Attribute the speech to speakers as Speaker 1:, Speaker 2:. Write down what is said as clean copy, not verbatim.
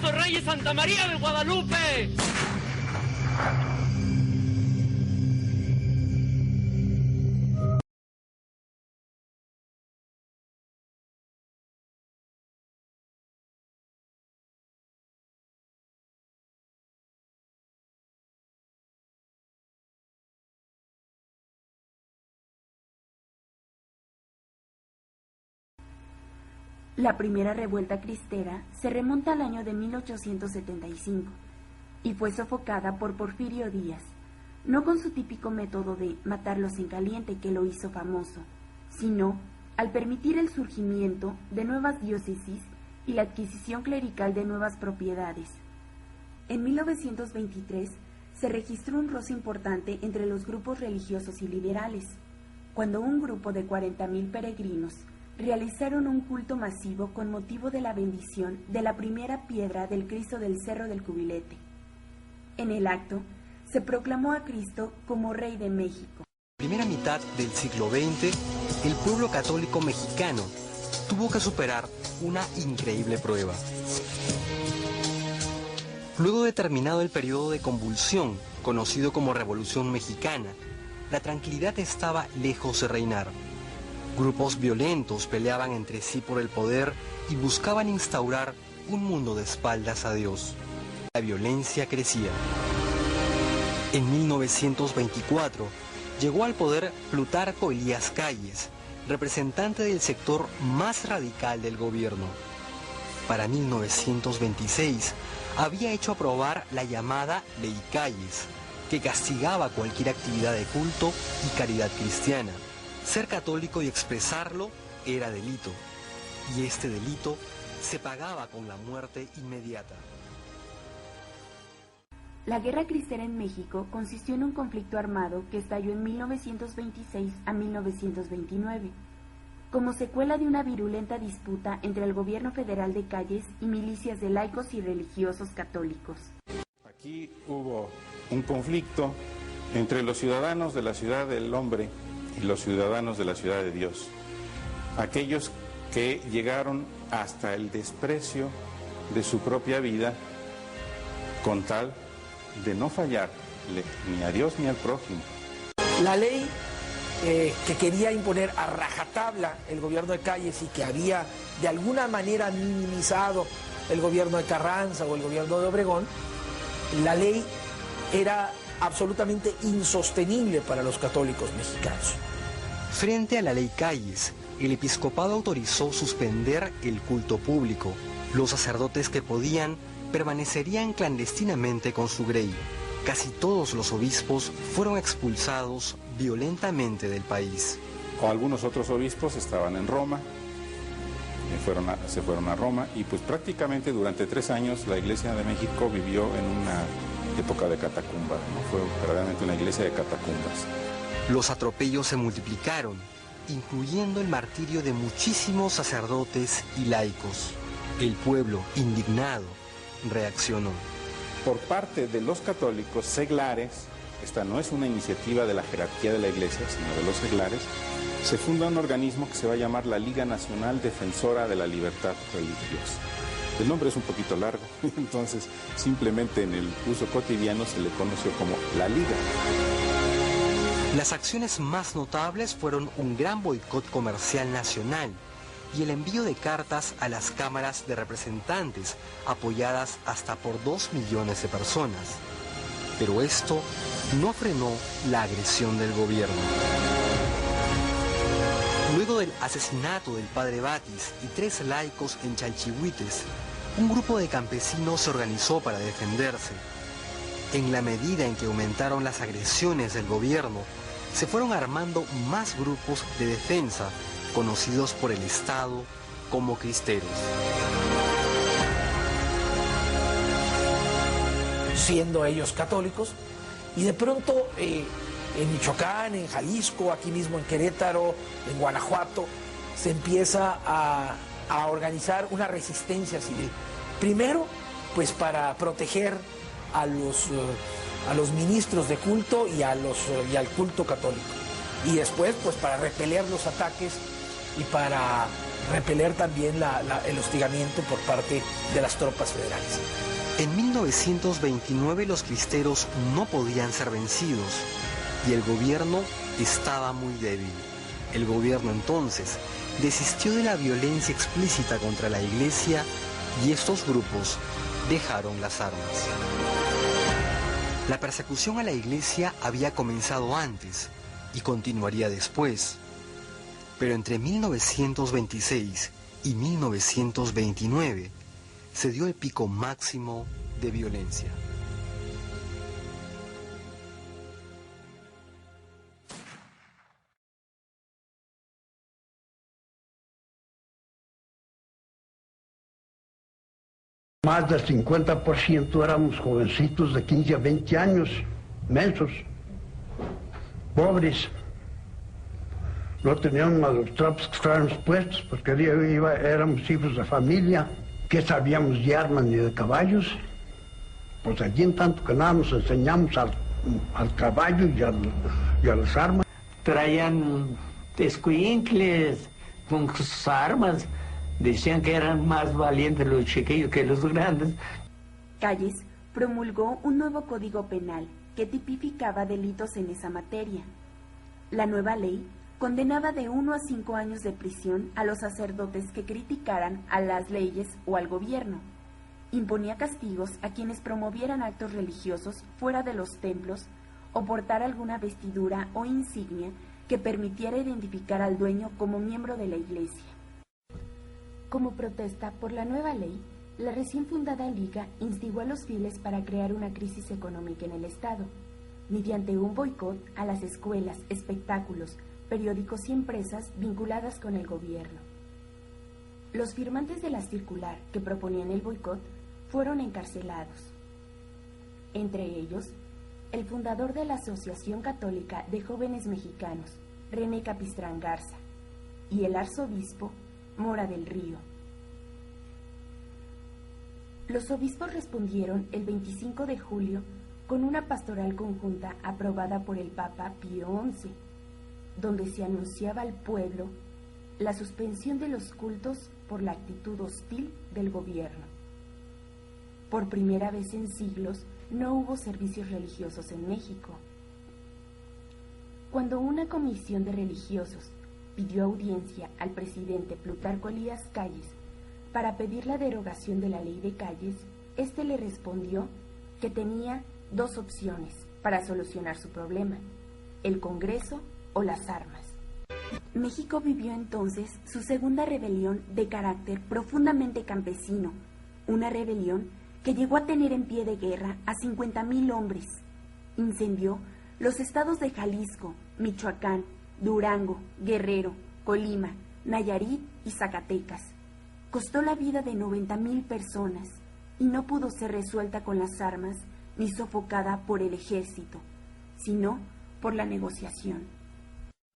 Speaker 1: Cristo Rey y Santa María de Guadalupe.
Speaker 2: La primera revuelta cristera se remonta al año de 1875 y fue sofocada por Porfirio Díaz, no con su típico método de matarlos en caliente que lo hizo famoso, sino al permitir el surgimiento de nuevas diócesis y la adquisición clerical de nuevas propiedades. En 1923 se registró un roce importante entre los grupos religiosos y liberales, cuando un grupo de 40,000 peregrinos realizaron un culto masivo con motivo de la bendición de la primera piedra del Cristo del Cerro del Cubilete. En el acto, se proclamó a Cristo como Rey de México.
Speaker 3: En la primera mitad del siglo XX, el pueblo católico mexicano tuvo que superar una increíble prueba. Luego de terminado el periodo de convulsión, conocido como Revolución Mexicana, la tranquilidad estaba lejos de reinar. Grupos violentos peleaban entre sí por el poder y buscaban instaurar un mundo de espaldas a Dios. La violencia crecía. En 1924 llegó al poder Plutarco Elías Calles, representante del sector más radical del gobierno. Para 1926 había hecho aprobar la llamada Ley Calles, que castigaba cualquier actividad de culto y caridad cristiana. Ser católico y expresarlo era delito, y este delito se pagaba con la muerte inmediata.
Speaker 2: La Guerra Cristera en México consistió en un conflicto armado que estalló en 1926 a 1929, como secuela de una virulenta disputa entre el gobierno federal de Calles y milicias de laicos y religiosos católicos.
Speaker 4: Aquí hubo un conflicto entre los ciudadanos de la ciudad del hombre y los ciudadanos de la ciudad de Dios, aquellos que llegaron hasta el desprecio de su propia vida con tal de no fallarle ni a Dios ni al prójimo.
Speaker 5: La ley que quería imponer a rajatabla el gobierno de Calles y que había de alguna manera minimizado el gobierno de Carranza o el gobierno de Obregón, la ley era absolutamente insostenible para los católicos mexicanos.
Speaker 3: Frente a la Ley Calles, el episcopado autorizó suspender el culto público. Los sacerdotes que podían permanecerían clandestinamente con su grey. Casi todos los obispos fueron expulsados violentamente del país.
Speaker 4: Algunos otros obispos estaban en Roma, se fueron a Roma y pues prácticamente durante 3 años la Iglesia de México vivió en una época de catacumba, ¿no? Fue verdaderamente una iglesia de catacumbas.
Speaker 3: Los atropellos se multiplicaron, incluyendo el martirio de muchísimos sacerdotes y laicos. El pueblo, indignado, reaccionó.
Speaker 4: Por parte de los católicos seglares, esta no es una iniciativa de la jerarquía de la Iglesia, sino de los seglares, se funda un organismo que se va a llamar la Liga Nacional Defensora de la Libertad Religiosa. El nombre es un poquito largo, entonces simplemente en el uso cotidiano se le conoció como la Liga.
Speaker 3: Las acciones más notables fueron un gran boicot comercial nacional y el envío de cartas a las cámaras de representantes, apoyadas hasta por 2 millones de personas. Pero esto no frenó la agresión del gobierno. Luego del asesinato del padre Batis y 3 laicos en Chalchihuites, un grupo de campesinos se organizó para defenderse. En la medida en que aumentaron las agresiones del gobierno, se fueron armando más grupos de defensa, conocidos por el Estado como cristeros.
Speaker 5: Siendo ellos católicos, y de pronto en Michoacán, en Jalisco, aquí mismo en Querétaro, en Guanajuato, se empieza a organizar una resistencia civil. Primero, pues para proteger a los ministros de culto y al culto católico. Y después, pues para repeler los ataques y para repeler también el hostigamiento por parte de las tropas federales.
Speaker 3: En 1929 los cristeros no podían ser vencidos y el gobierno estaba muy débil. El gobierno entonces desistió de la violencia explícita contra la iglesia y estos grupos dejaron las armas. La persecución a la iglesia había comenzado antes y continuaría después, pero entre 1926 y 1929 se dio el pico máximo de violencia.
Speaker 6: Más del 50% éramos jovencitos de 15 a 20 años, mensos, pobres. No teníamos los trapos que estábamos puestos porque éramos hijos de familia. ¿Qué sabíamos de armas ni de caballos? Pues allí en tanto que nada nos enseñamos al caballo y a las armas.
Speaker 7: Traían escuincles con sus armas. Decían que eran más valientes los chiquillos que los grandes.
Speaker 2: Calles promulgó un nuevo código penal que tipificaba delitos en esa materia. La nueva ley condenaba de 1 a 5 años de prisión a los sacerdotes que criticaran a las leyes o al gobierno. Imponía castigos a quienes promovieran actos religiosos fuera de los templos o portar alguna vestidura o insignia que permitiera identificar al dueño como miembro de la iglesia. Como protesta por la nueva ley, la recién fundada Liga instigó a los fieles para crear una crisis económica en el Estado, mediante un boicot a las escuelas, espectáculos, periódicos y empresas vinculadas con el gobierno. Los firmantes de la circular que proponían el boicot fueron encarcelados. Entre ellos, el fundador de la Asociación Católica de Jóvenes Mexicanos, René Capistrán Garza, y el arzobispo Mora del Río. Los obispos respondieron el 25 de julio con una pastoral conjunta aprobada por el Papa Pío XI, donde se anunciaba al pueblo la suspensión de los cultos por la actitud hostil del gobierno. Por primera vez en siglos no hubo servicios religiosos en México. Cuando una comisión de religiosos pidió audiencia al presidente Plutarco Elías Calles para pedir la derogación de la ley de Calles, este le respondió que tenía 2 opciones para solucionar su problema: el Congreso o las armas. México vivió entonces su segunda rebelión de carácter profundamente campesino, una rebelión que llegó a tener en pie de guerra a 50,000 hombres. Incendió los estados de Jalisco, Michoacán, Durango, Guerrero, Colima, Nayarit y Zacatecas. Costó la vida de 90,000 personas y no pudo ser resuelta con las armas ni sofocada por el ejército, sino por la negociación.